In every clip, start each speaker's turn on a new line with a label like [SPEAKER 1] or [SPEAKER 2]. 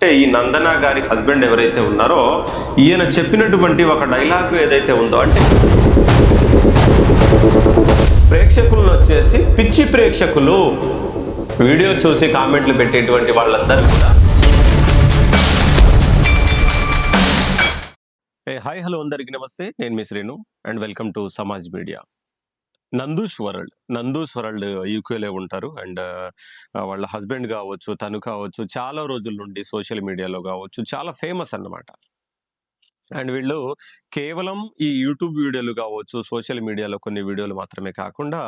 [SPEAKER 1] అంటే ఈ నందన గారి హస్బెండ్ ఎవరైతే ఉన్నారో ఈయన చెప్పినటువంటి ఒక డైలాగ్ ఏదైతే ఉందో అంటే ప్రేక్షకులను వచ్చేసి పిచ్చి ప్రేక్షకులు వీడియో చూసి కామెంట్లు పెట్టేటువంటి వాళ్ళందరూ కూడా హాయ్ హలో అందరికీ నమస్తే, నేను మీ Srinu and welcome to Samaj Media. Nandus world యూకేలో ఉంటారు అండ్ వాళ్ళ హస్బెండ్ కావచ్చు, తను కావచ్చు, చాలా రోజుల నుండి సోషల్ మీడియాలో కావచ్చు చాలా ఫేమస్ అన్నమాట. అండ్ వీళ్ళు కేవలం ఈ యూట్యూబ్ వీడియోలు కావచ్చు, సోషల్ మీడియాలో కొన్ని వీడియోలు మాత్రమే కాకుండా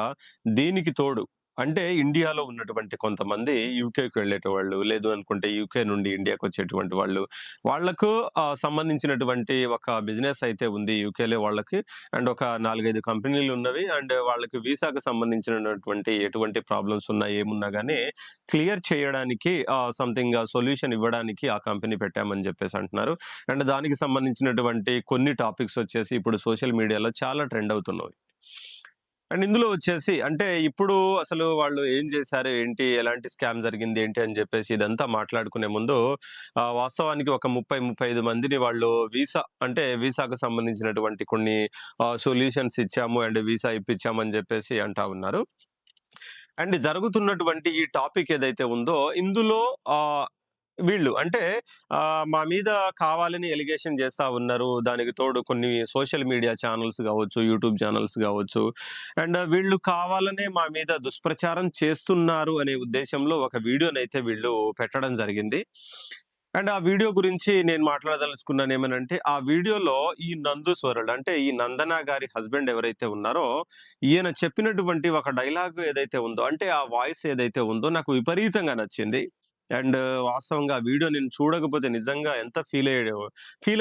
[SPEAKER 1] దీనికి తోడు అంటే ఇండియాలో ఉన్నటువంటి కొంతమంది యూకేకి వెళ్ళేటవాళ్ళు, లేదు అనుకుంటే యూకే నుండి ఇండియాకి వచ్చేటువంటి వాళ్ళు, వాళ్ళకు సంబంధించినటువంటి ఒక బిజినెస్ అయితే ఉంది యూకేలో వాళ్ళకి. అండ్ ఒక 4-5 కంపెనీలు ఉన్నవి. అండ్ వాళ్ళకి వీసాకు సంబంధించినటువంటి ఎటువంటి ప్రాబ్లమ్స్ ఉన్నా ఏమున్నా గానీ క్లియర్ చేయడానికి సంథింగ్ సొల్యూషన్ ఇవ్వడానికి ఆ కంపెనీ పెట్టామని చెప్పేసి అంటున్నారు. అండ్ దానికి సంబంధించినటువంటి కొన్ని టాపిక్స్ వచ్చేసి ఇప్పుడు సోషల్ మీడియాలో చాలా ట్రెండ్ అవుతున్నాయి. అండ్ ఇందులో వచ్చేసి అంటే ఇప్పుడు అసలు వాళ్ళు ఏం చేశారు, ఏంటి, ఎలాంటి స్కామ్ జరిగింది, ఏంటి అని చెప్పేసి ఇదంతా మాట్లాడుకునే ముందు వాస్తవానికి ఒక 30-35 మందిని వాళ్ళు వీసాకు సంబంధించినటువంటి కొన్ని సొల్యూషన్స్ ఇచ్చాము అండ్ వీసా ఇప్పించామని చెప్పేసి అంటా ఉన్నారు. అండ్ జరుగుతున్నటువంటి ఈ టాపిక్ ఏదైతే ఉందో ఇందులో వీళ్ళు అంటే మా మీద కావాలని ఎలిగేషన్ చేస్తా ఉన్నారు. దానికి తోడు కొన్ని సోషల్ మీడియా ఛానల్స్ కావచ్చు, యూట్యూబ్ ఛానల్స్ కావచ్చు, అండ్ వీళ్ళు కావాలనే మా మీద దుష్ప్రచారం చేస్తున్నారు అనే ఉద్దేశంలో ఒక వీడియోనైతే వీళ్ళు పెట్టడం జరిగింది. అండ్ ఆ వీడియో గురించి నేను మాట్లాడదలుచుకున్నాను ఏమనంటే, ఆ వీడియోలో ఈ నందూస్ వరల్డ్ అంటే ఈ నందన గారి హస్బెండ్ ఎవరైతే ఉన్నారో ఈయన చెప్పినటువంటి ఒక డైలాగ్ ఏదైతే ఉందో అంటే ఆ వాయిస్ ఏదైతే ఉందో నాకు విపరీతంగా నచ్చింది. అండ్ వాస్తవంగా ఆ వీడియో నేను చూడకపోతే నిజంగా ఎంత ఫీల్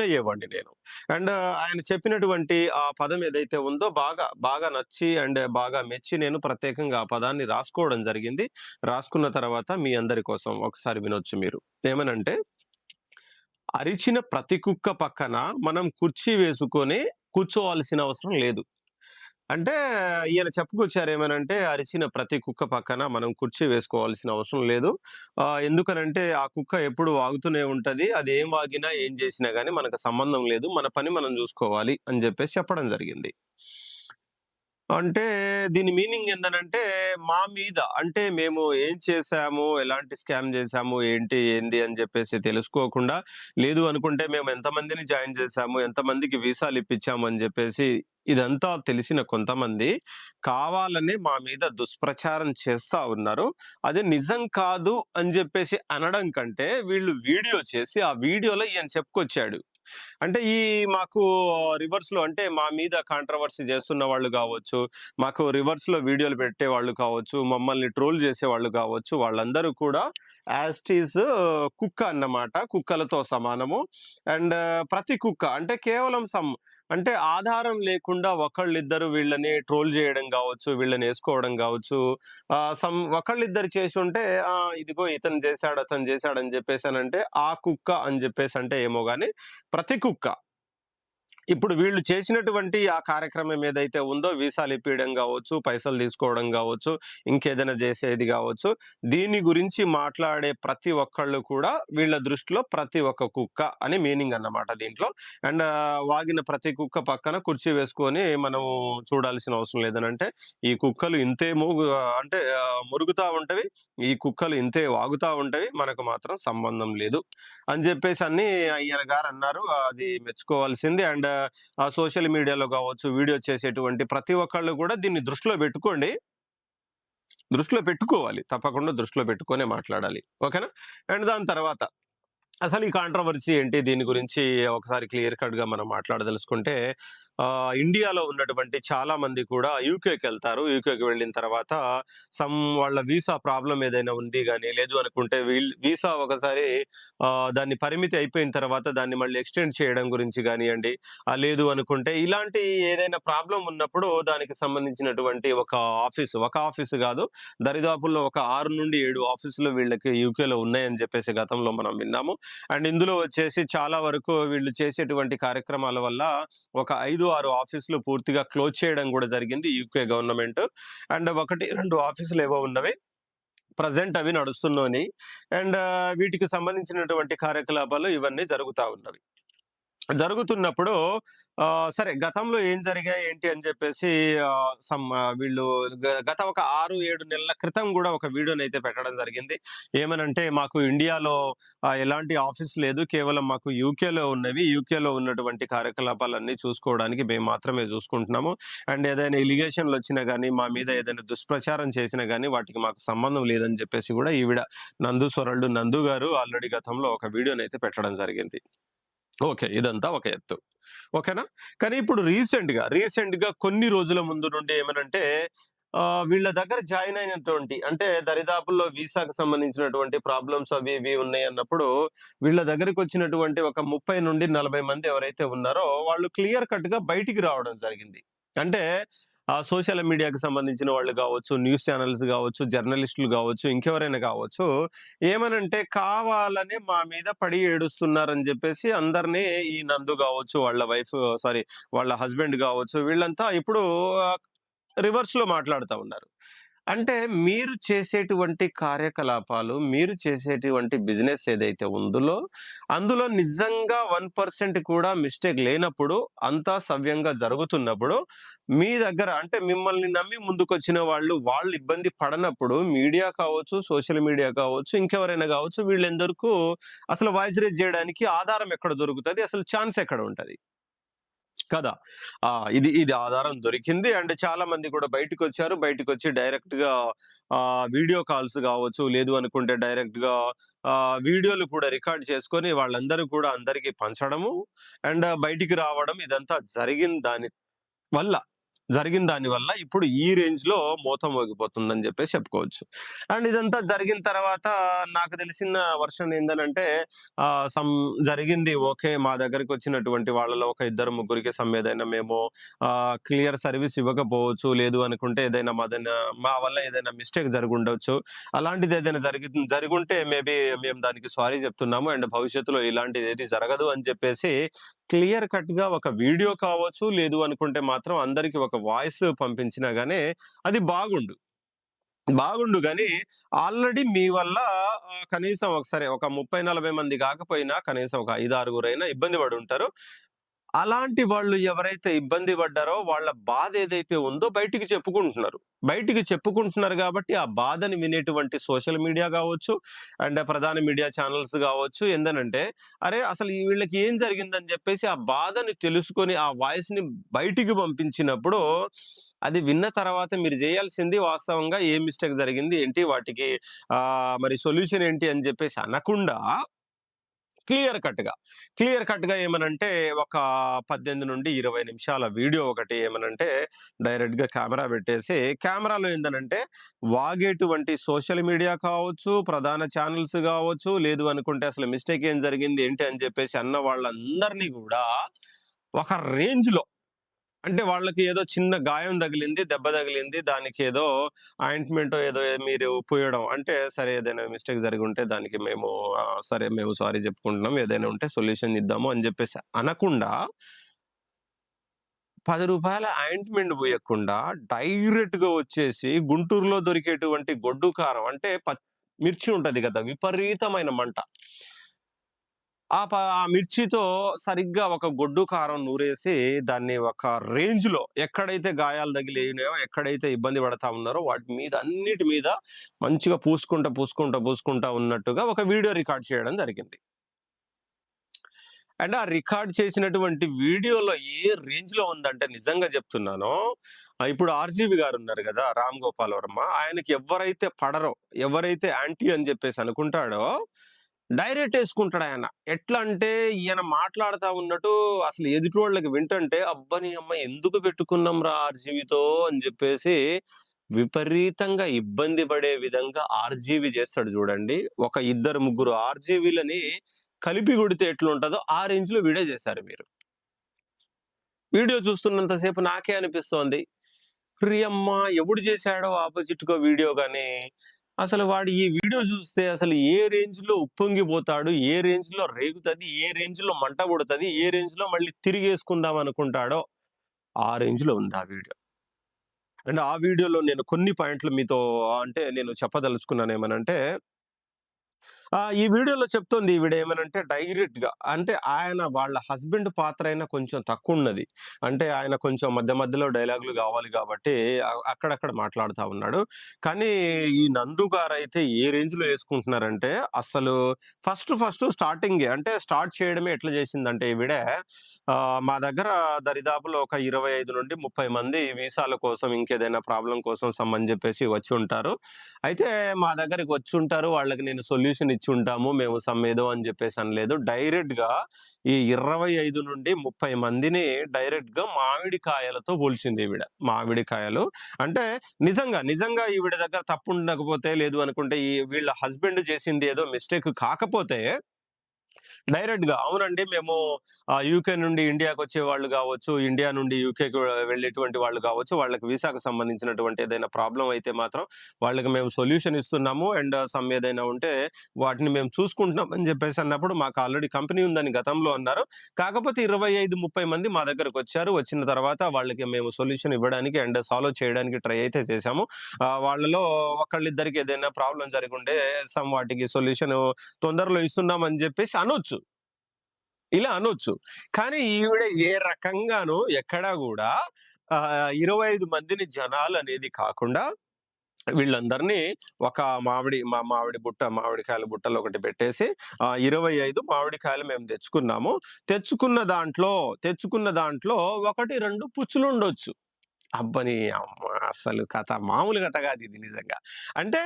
[SPEAKER 1] అయ్యేవాడిని నేను. అండ్ ఆయన చెప్పినటువంటి ఆ పదం ఏదైతే ఉందో బాగా బాగా నచ్చి అండ్ బాగా మెచ్చి నేను ప్రత్యేకంగా ఆ పదాన్ని రాసుకోవడం జరిగింది. రాసుకున్న తర్వాత మీ అందరి కోసం ఒకసారి వినొచ్చు మీరు. ఏమనంటే, అరిచిన ప్రతి కుక్క పక్కన మనం కుర్చీ వేసుకొని కూర్చోవాల్సిన అవసరం లేదు. అంటే ఈయన చెప్పుకొచ్చారు ఏమనంటే, అరిచిన ప్రతి కుక్క పక్కన మనం కుర్చీ వేసుకోవాల్సిన అవసరం లేదు. ఎందుకనంటే ఆ కుక్క ఎప్పుడు వాగుతూనే ఉంటది. అది ఏం వాగినా, ఏం చేసినా గాని మనకు సంబంధం లేదు. మన పని మనం జూసుకోవాలి అని జెప్పేసి చెప్పడం జరిగింది. అంటే దీని మీనింగ్ ఏందనంటే, మా మీద అంటే మేము ఏం చేశాము, ఎలాంటి స్కామ్ జేశాము, ఏంటి, ఏంది అని జెప్పేసి తెలుసుకోకుండా, లేదు అనుకుంటే మేము ఎంతమందిని జాయిన్ జేశాము, ఎంతమందికి వీసాలిప్పిచ్చాము అని జెప్పేసి ఇదంతా తెలిసిన కొంతమంది కావాలనే మా మీద దుష్ప్రచారం చేస్తా ఉన్నారు. అది నిజం కాదు అని జెప్పేసి అనడం కంటే, వీళ్ళు వీడియో చేసి ఆ వీడియోలో ఈయన చెప్పుకొచ్చాడు. అంటే మాకు రివర్స్‌లో అంటే మా మీద కాంట్రోవర్సీ చేస్తున్న వాళ్ళు గావచ్చు, మాకు రివర్స్‌లో వీడియోలు పెట్టేవాళ్ళు కావచ్చు, మమ్మల్ని ట్రోల్ చేసేవాళ్ళు కావచ్చు, వాళ్ళందరూ కూడా యాజ్ ఇట్ ఈజ్ కుక్క అన్నమాట. కుక్కలతో సమానము. అండ్ ప్రతి కుక్క అంటే కేవలం అంటే ఆధారం లేకుండా ఒకళ్ళిద్దరు వీళ్ళని ట్రోల్ చేయడం గావచ్చు, వీళ్ళనేసుకోవడం గావచ్చు, ఒకళ్ళిద్దరు చేసుంటే ఇదిగో ఇతను చేశాడు, అతను చేశాడని జెప్పేసనంటే ఆ కుక్క అని జెప్పేసంటే ఏమో గాని ప్రతి కుక్క ఇప్పుడు వీళ్ళు చేసినటువంటి ఆ కార్యక్రమం ఏదైతే ఉందో వీసాలు ఇప్పియడం గావచ్చు, పైసలు తీసుకోవడం గావచ్చు, ఇంకేదైనా చేసేది గావచ్చు, దీని గురించి మాట్లాడే ప్రతి ఒక్కళ్ళు కూడా వీళ్ళ దృష్టిలో ప్రతి ఒక్క కుక్క అని మీనింగ్ అన్నమాట దీంట్లో. అండ్ వాగిన ప్రతి కుక్క పక్కన కుర్చీ వేసుకొని మనం చూడాల్సిన అవసరం లేదనంటే, ఈ కుక్కలు ఇంతే అంటే మురుగుతా ఉంటవి, ఈ కుక్కలు ఇంతే వాగుతా ఉంటవి, మనకు మాత్రం సంబంధం లేదు అని జెప్పేసి ఈయన గారన్నారు. అది మెచ్చుకోవాల్సింది. అండ్ ఆ సోషల్ మీడియాలో కావచ్చు, వీడియో చేసేటువంటి ప్రతి ఒక్కళ్ళు కూడా దీన్ని దృష్టిలో పెట్టుకోండి. దృష్టిలో పెట్టుకోవాలి. తప్పకుండా దృష్టిలో పెట్టుకొనే మాట్లాడాలి. ఓకేనా? అండ్ దాని తర్వాత అసలు ఈ కాంట్రోవర్సీ ఏంటి? దీని గురించి ఒకసారి క్లియర్ కట్‌గా మనం మాట్లాడదలుచుకుంటే, ఇండియాలో ఉన్నటువంటి చాలా మంది కూడా యూకేకెళ్తారు. యూకేకి వెళ్ళిన తర్వాత వాళ్ళ వీసా ప్రాబ్లమ్ ఏదైనా ఉంది గాని, లేదు అనుకుంటే వీసా ఒకసారి దాని పరిమితి అయిపోయిన తర్వాత దాన్ని మళ్ళీ ఎక్స్‌టెండ్ చేయడం గురించి గానియండి, లేదు అనుకుంటే ఇలాంటి ఏదైనా ప్రాబ్లమ్ ఉన్నప్పుడు దానికి సంబంధించినటువంటి ఒక ఆఫీసు గాదు, దరిదాపుల్లో ఒక 6-7 ఆఫీసులు వీళ్ళకి యూకేలో ఉన్నాయని జెప్పేసి గతంలో మనం విన్నాము. అండ్ ఇందులో వచ్చేసి చాలా వరకు వీళ్ళు చేసేటువంటి కార్యక్రమాల వల్ల ఒక 5-6 ఆఫీసులు పూర్తిగా క్లోజ్ చేయడం గూడా జరిగింది యూకే గవర్నమెంట్. అండ్ 1-2 ఆఫీసులు ఏవో ఉన్నవి ప్రెజెంట్ అవి నడుస్తున్నోని. అండ్ వీటికి సంబంధించినటువంటి కార్యకలాపాలు ఇవన్నీ జరుగుతా ఉన్నవి. జరుగుతున్నప్పుడు సరే గతంలో ఏం జరిగాయి ఏంటి అని చెప్పేసి వీళ్ళు గత ఒక 6, 7 నెలల క్రితం గూడా ఒక వీడియోనైతే పెట్టడం జరిగింది. ఏమనంటే మాకు ఇండియాలో ఎలాంటి ఆఫీస్ లేదు. కేవలం మాకు యూకేలో ఉన్నవి. యూకేలో ఉన్నటువంటి కార్యకలాపాలన్నీ చూసుకోవడానికి మేము మాత్రమే చూసుకుంటున్నాము. అండ్ ఏదైనా ఎలిగేషన్‌లొచ్చినా గాని, మా మీద ఏదైనా దుష్ప్రచారం చేసినా గాని వాటికి మాకు సంబంధం లేదని చెప్పేసి గూడా ఈవిడ నందు గారు ఆల్రెడీ గతంలో ఒక వీడియోనైతే పెట్టడం జరిగింది. ఓకే. ఇదంతా ఒక ఎత్తు. ఓకేనా? కానీ ఇప్పుడు రీసెంట్‌గా కొన్ని రోజుల ముందు నుండి ఏమనంటే వీళ్ళ దగ్గర జాయిన్ అయినటువంటి అంటే దరిదాపుల్లో వీసాకు సంబంధించినటువంటి ప్రాబ్లమ్స్ అవి ఇవి ఉన్నాయన్నప్పుడు వీళ్ళ దగ్గరికొచ్చినటువంటి ఒక 30-40 మంది ఎవరైతే ఉన్నారో వాళ్ళు క్లియర్ కట్‌గా బయటికి రావడం జరిగింది. అంటే సోషల్ మీడియాకి సంబంధించిన వాళ్ళు గావచ్చు, న్యూస్ ఛానెల్స్ గావచ్చు, జర్నలిస్టులు గావచ్చు, ఇంకెవరైనా గావచ్చు ఏమనంటే కావాలనే మా మీద పడి ఏడుస్తున్నారని జెప్పేసి అందరిని ఈ నందు గావచ్చు, వాళ్ళ వైఫ్ సారీ వాళ్ళ హస్బెండ్ గావచ్చు, వీళ్ళంతా ఇప్పుడు ఆహ్, రివర్స్‌లో మాట్లాడుతా ఉన్నారు. అంటే మీరు చేసేటువంటి కార్యకలాపాలు, మీరు చేసేటువంటి బిజినెస్ ఏదైతే అందులో నిజంగా 1% కూడా మిస్టేక్ లేనప్పుడు, అంతా సవ్యంగా జరుగుతున్నప్పుడు, మీ దగ్గర అంటే మిమ్మల్ని నమ్మి ముందుకొచ్చిన వాళ్ళు ఇబ్బంది పడనప్పుడు మీడియా కావచ్చు, సోషల్ మీడియా కావచ్చు, ఇంకెవరైనా కావచ్చు వీళ్ళెందరికూ అసలు వాయిస్ రైజ్ జేయడానికి ఆధారం ఎక్కడ దొరుకుతది? అసలు ఛాన్స్ ఎక్కడ ఉంటది? కదా! ఇది ఆధారం దొరికింది. అండ్ చాలా మంది కూడా బయటికొచ్చారు. బయటికొచ్చి డైరెక్ట్‌గా వీడియో కాల్స్ గావచ్చు, లేదు అనుకుంటే డైరెక్ట్‌గా వీడియోలు కూడా రికార్డ్ చేసుకొని వాళ్ళందరూ కూడా అందరికి పంచడము, అండ్ బయటికి రావడం ఇదంతా వల్ల జరిగిన దాని వల్ల ఇప్పుడు ఈ రేంజ్‌లో మోత మోగిపోతుందని జెప్పేసి చెప్పుకోవచ్చు. అండ్ ఇదంతా జరిగిన తర్వాత నాకు తెలిసిన వర్షన్ ఏందనంటే జరిగింది ఓకే. మా దగ్గరికొచ్చినటువంటి వాళ్ళలో ఒక ఇద్దరు ముగ్గురికి ఏదైనా మేము క్లియర్ సర్విస్ ఇవ్వకపోవచ్చు. లేదు అనుకుంటే మా వల్ల ఏదైనా మిస్టేక్ జరిగుండొచ్చు. అలాంటిది ఏదైనా జరిగుంటే మేము దానికి సారీ జెప్తున్నాము. అండ్ భవిష్యత్తులో ఇలాంటిదేది జరగదు అని చెప్పేసి క్లియర్ కట్‌గా ఒక వీడియో కావచ్చు, లేదు అనుకుంటే మాత్రం అందరికి ఒక వాయిస్ పంపించినా గాని అది బాగుండు గానీ, ఆల్రెడీ మీ వల్ల కనీసం ఒక 30, 40 మంది గాకపోయినా కనీసం ఒక 5, 6గురైనా ఇబ్బంది పడుంటారు. అలాంటి వాళ్ళు ఎవరైతే ఇబ్బంది పడ్డారో వాళ్ళ బాధ ఏదైతే ఉందో బయటికి చెప్పుకుంటున్నారు గాబట్టి, ఆ బాధని వినేటువంటి సోషల్ మీడియా గావచ్చు, అండ్ ప్రధాన మీడియా ఛానెల్స్ గావచ్చు ఏందనంటే, అరే! అసలు వీళ్ళకి ఏం జరిగిందని జెప్పేసి ఆ బాధని తెలుసుకొని, ఆ వాయిస్‌ని బయటికి పంపించినప్పుడు, అది విన్న తర్వాత మీరు జేయాల్సింది వాస్తవంగా ఏ మిస్టేక్ జరిగింది? ఏంటి? వాటికి మరి సొల్యూషన్ ఏంటి? అని జెప్పేసి అనకుండా క్లియర్ కట్‌గా, ఏమనంటే ఒక 18-20 నిమిషాల వీడియో ఒకటి ఏమనంటే డైరెక్ట్‌గా కెమెరా పెట్టేసి, కెమెరాలో ఏందనంటే వాగేటువంటి సోషల్ మీడియా కావచ్చు, ప్రధాన ఛానెల్స్ గావచ్చు, లేదు అనుకుంటే అసలు మిస్టేక్ ఏం జరిగింది ఏంటి అని చెప్పేసి అన్న వాళ్ళందరిని గూడా ఒక రేంజ్‌లో అంటే వాళ్ళకి ఏదో చిన్న గాయం తగిలింది, దెబ్బ తగిలింది. దానికేదో ఆయింట్‌మెంటో ఏదో మీరు పూయడం. అంటే సరే ఏదైనా మిస్టేక్ జరిగుంటే దానికి సరే మేము సారీ చెప్పుకుంటున్నాం. ఏదైనా ఉంటే సొల్యూషన్ ఇద్దాము అని జెప్పేసి అనకుండా రూ. 10 ఆయింట్‌మెంట్ పూయకుండా డైరెక్ట్‌గా వచ్చేసి గుంటూరులో దొరికేటువంటి గొడ్డు కారం అంటే మిర్చి ఉంటది గదా! విపరీతమైన మంట. ఆ మిర్చితో సరిగ్గా ఒక గొడ్డు కారం నూరేసి, దాన్ని ఒక రేంజ్‌లో ఎక్కడైతే గాయాలు తగిలినాయో, ఎక్కడైతే ఇబ్బంది పడతా ఉన్నారో వాటి మీద అన్నిటి మీద మంచిగా పూసుకుంటా ఉన్నట్టుగా ఒక వీడియో రికార్డ్ చేయడం జరిగింది. అండ్ ఆ రికార్డ్ చేసినటువంటి వీడియోలో ఏ రేంజ్‌లో ఉందంటే నిజంగా చెప్తున్నాను. ఇప్పుడు 'ఆర్‌జీవి' గారున్నారు గదా! 'రామ్ గోపాల్ వర్మ' ఆయనకి ఎవ్వరైతే పడరో, ఎవరైతే యాంటీ అని జెప్పేసి అనుకుంటాడో డైరెక్ట్ యేసుకుంటాడాయన. ఎట్లా అంటే ఈయన మాట్లాడుతా ఉన్నట్టు అసలు ఎదుటోళ్ళకి వింటంటే, "అబ్బా! నీ అమ్మ ఎందుకు పెట్టుకున్నాంరా ఆర్‌జీవితో" అని జెప్పేసి విపరీతంగా ఇబ్బంది పడే విధంగా ఆర్‌జీవి చేస్తాడు జూడండి. ఒక ఇద్దరు, ముగ్గురు ఆర్‌జీవీలని కలిపి కొడితే ఎట్లుంటదో ఆ రేంజ్‌లో వీడియో చేశారు మీరు. వీడియో చూస్తున్నంత సేపు నాకే అనిపిస్తోంది. రియమ్మా! ఎవడు చేశాడో ఆపోజిట్‌గా వీడియో గాని, అసలు వాడు ఈ వీడియో జూస్తే అసలు ఏ రేంజ్‌లో ఉప్పొంగిపోతాడు, ఏ రేంజ్‌లో రేగుతది, ఏ రేంజ్‌లో మంట పుడతది, ఏ రేంజ్‌లో మళ్ళీ తిరిగేసుకుందాం అనుకుంటాడో, ఆ రేంజ్‌లో ఉంది ఆ వీడియో. అండ్ ఆ వీడియోలో నేను కొన్ని పాయింట్లు మీతో అంటే నేను చెప్పదలుచుకున్నానేమనంటే ఈ వీడియోలో చెప్తోంది ఈవిడేమనంటే డైరెక్ట్‌గా అంటే ఆయన వాళ్ళ హస్బెండ్ పాత్ర అయినా కొంచెం తక్కువున్నది. అంటే ఆయన కొంచెం మధ్య మధ్యలో డైలాగులు గావాలి గాబట్టి అక్కడక్కడ మాట్లాడుతా ఉన్నాడు. కానీ ఈ నందు గారైతే ఏ రేంజ్‌లో యేసుకుంటున్నారంటే అస్సలు ఫస్ట్ స్టార్టింగే అంటే స్టార్ట్ చేయడమే ఎట్లా జేసిందంటే ఈవిడ మా దగ్గర దరిదాపులో ఒక 25-30 మంది వీసాల కోసం ఇంకేదైనా ప్రాబ్లమ్ కోసం అని జెప్పేసి వచ్చుంటారు. అయితే మా దగ్గరికి వచ్చుంటారు. వాళ్ళకి నేను సొల్యూషన్ ఇచ్చుంటాము. మేము సమ్ ఏదో అని జెప్పేసి అనలేదు. డైరెక్ట్‌గా ఈ 25-30 మందిని డైరెక్ట్‌గా మామిడికాయలతో పోల్చింది ఈవిడ. మామిడికాయలు అంటే నిజంగా ఈవిడ దగ్గర తప్పుండకపోతే లేదు అనుకుంటే వీళ్ళ హస్బెండ్ చేసింది ఏదో మిస్టేక్ కాకపోతే డైరెక్ట్‌గా అవునండి. మేము యూకే నుండి ఇండియాకొచ్చే వాళ్ళు గావచ్చు, ఇండియా నుండి యూకేకి వెళ్ళేటువంటి వాళ్ళు గావచ్చు, వాళ్ళకి వీసాకు సంబంధించినటువంటి ఏదైనా ప్రాబ్లమ్ అయితే మాత్రం వాళ్ళకి మేము సొల్యూషన్ ఇస్తున్నాము. అండ్ సమ్ ఏదైనా ఉంటే వాటిని మేము చూసుకుంటున్నాం అని జెప్పేసి అన్నప్పుడు మాకు ఆల్రెడీ కంపెనీ ఉందని గతంలో అన్నారు. కాకపోతే 25, 30 మంది మా దగ్గరకొచ్చారు. వచ్చిన తర్వాత వాళ్ళకి మేము సొల్యూషన్ ఇవ్వడానికి అండ్ సాల్వ్ చేయడానికి ట్రై అయితే చేశాము. వాళ్ళలో ఒకళ్ళిద్దరికి ఏదైనా ప్రాబ్లమ్ జరిగుంటే వాటికి సొల్యూషన్ తొందరలో ఇస్తున్నామని జెప్పేసి అనొచ్చు. ఇలా అనొచ్చు. కానీ ఈవిడ ఏ రకంగాను ఎక్కడా గూడా 25 మందిని జనాలనేది కాకుండా వీళ్ళందరినీ ఒక మామిడికాయల బుట్టలో ఒకటి పెట్టేసి 25 మామిడికాయలు మేము తెచ్చుకున్నాము. తెచ్చుకున్న దాంట్లో 1, 2 పుచ్చులుండొచ్చు. అబ్బని అమ్మ! అసలు కథ మామూలు కథ కాదిది నిజంగా. అంటే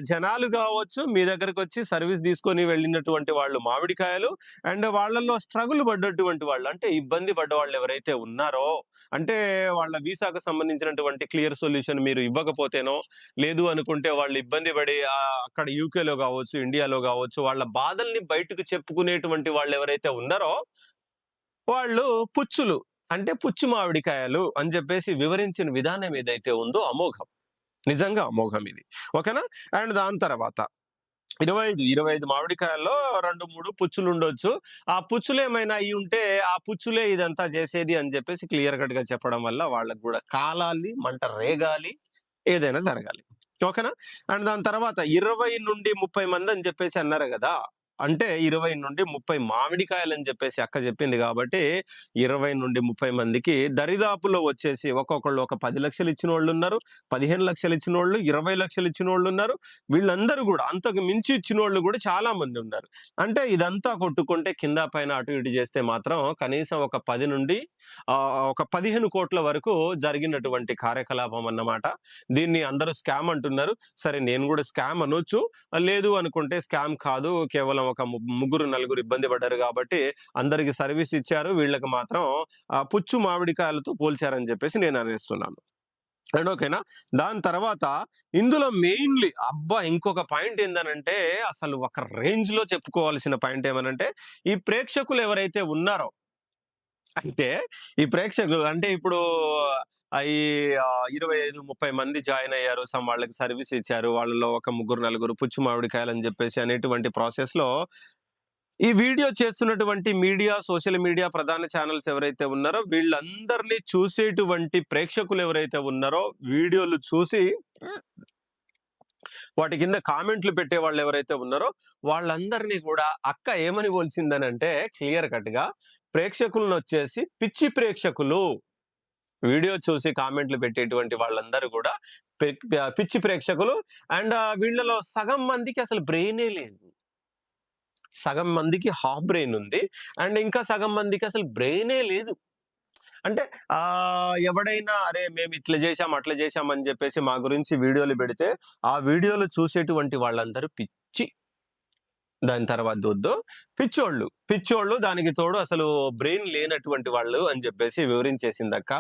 [SPEAKER 1] జనాలు గావచ్చు, మీ దగ్గరకొచ్చి సర్విస్ తీసుకొని వెళ్ళినటువంటి వాళ్ళు మామిడికాయలు అండ్ వాళ్ళలో స్ట్రగుల్ పడ్డటువంటి వాళ్ళు అంటే ఇబ్బంది పడ్డవాళ్ళు ఎవరైతే ఉన్నారో, అంటే వాళ్ళ వీసాకు సంబంధించినటువంటి క్లియర్ సొల్యూషన్ మీరు ఇవ్వకపోతేనో, లేదు అనుకుంటే వాళ్ళు ఇబ్బంది పడి అక్కడ యూకేలో గావచ్చు, ఇండియాలో గావచ్చు వాళ్ళ బాధల్ని బయటకు చెప్పుకునేటువంటి వాళ్ళెవరైతే ఉన్నారో వాళ్ళు పుచ్చులు. అంటే పుచ్చు మామిడికాయలు అని జెప్పేసి వివరించిన విధానం ఏదైతే ఉందో అమోఘం. నిజంగా అమోఘం ఇది. ఓకేనా? అండ్ దాని తర్వాత 25 మామిడికాయల్లో 2, 3 పుచ్చులుండొచ్చు. ఆ పుచ్చులేమైనా అయ్యుంటే, ఆ పుచ్చులే ఇదంతా చేసేది అని జెప్పేసి క్లియర్ కట్‌గా చెప్పడం వల్ల వాళ్ళకి గూడా కాలాలి, మంట రేగాలి, ఏదైనా జరగాలి. ఓకేనా? అండ్ దాని తర్వాత 20-30 మందని జెప్పేసి అన్నారు గదా! అంటే 20-30 మామిడికాయలని జెప్పేసి అక్క జెప్పింది గాబట్టి, 20-30 మందికి దరిదాపులో వచ్చేసి ఒక్కొక్కళ్ళు ఒక 10,00,000 ఇచ్చినోళ్ళున్నారు, 15,00,000 ఇచ్చినోళ్ళు, 20,00,000 ఇచ్చినోళ్ళున్నారు. వీళ్ళందరూ గూడా అంతకు మించి ఇచ్చినోళ్ళు గూడా చాలా మందున్నారు. అంటే ఇదంతా కొట్టుకుంటే కింద పైన అటు ఇటు జేస్తే మాత్రం కనీసం ఒక 10 నుండి ఒక 15,00,00,000 వరకు జరిగినటువంటి కార్యకలాపం అన్నమాట. దీన్ని అందరూ స్కామ్ అంటున్నారు. సరే నేను గూడా స్కామ్ అనొచ్చు. లేదు అనుకుంటే స్కామ్ కాదు. కేవలం ఒక ముగ్గురు, నలుగురు ఇబ్బంది పడ్డారు గాబట్టి అందరికి సర్విస్ ఇచ్చారు. వీళ్ళకి మాత్రం పుచ్చు మామిడికాయలతో పోల్చారని జెప్పేసి నేను అనేస్తున్నాను. అండ్ ఓకేనా? దాని తర్వాత ఇందులో మెయిన్‌లీ అబ్బా! ఇంకొక పాయింట్ ఏందనంటే అసలు ఒక రేంజ్‌లో చెప్పుకోవాల్సిన పాయింట్ ఏమనంటే ఈ ప్రేక్షకులు ఎవరైతే ఉన్నారో అంటే ఈ ప్రేక్షకులు అంటే ఇప్పుడు ఈ 25, 30 మంది జాయిన్ అయ్యారు. వాళ్ళకి సర్విస్ ఇచ్చారు. వాళ్ళలో ఒక ముగ్గురు, నలుగురు పుచ్చు మామిడికాయలని జెప్పేసి అనేటువంటి ప్రాసెస్‌లో ఈ వీడియో చేస్తున్నటువంటి సోషల్ మీడియా ప్రధాన ఛానెల్స్ ఎవరైతే ఉన్నారో వీళ్ళందరిని చూసేటువంటి ప్రేక్షకులు ఎవరైతే ఉన్నారో వీడియోలు చూసి వాటి కింద కామెంట్లు పెట్టేవాళ్ళు ఎవరైతే ఉన్నారో వాళ్ళందరినీ కూడా అక్క ఏమని పోల్చిందనంటే క్లియర్ కట్‌గా ప్రేక్షకులనొచ్చేసి పిచ్చి ప్రేక్షకులు. వీడియో చూసి కామెంట్లు పెట్టేటువంటి వాళ్ళందరూ గూడా పిచ్చి ప్రేక్షకులు. అండ్ వీళ్ళలో సగం మందికి అసలు బ్రెయినే లేదు. సగం మందికి హాఫ్ బ్రెయిన్ ఉంది. అండ్ ఇంకా సగం మందికి అసలు బ్రెయినే లేదు. అంటే ఎవడైనా అరే! మేము ఇట్లా జేశాం, అట్లా జేశాం అని జెప్పేసి మా గురించి వీడియోలు బెడితే, ఆ వీడియోలు చూసేటువంటి వాళ్ళందరూ పిచ్చి. దాని తర్వాత వద్దు. పిచ్చోళ్ళు దానికి తోడు అసలు బ్రెయిన్ లేనటువంటి వాళ్ళు అని జెప్పేసి వివరించేసిందక్క.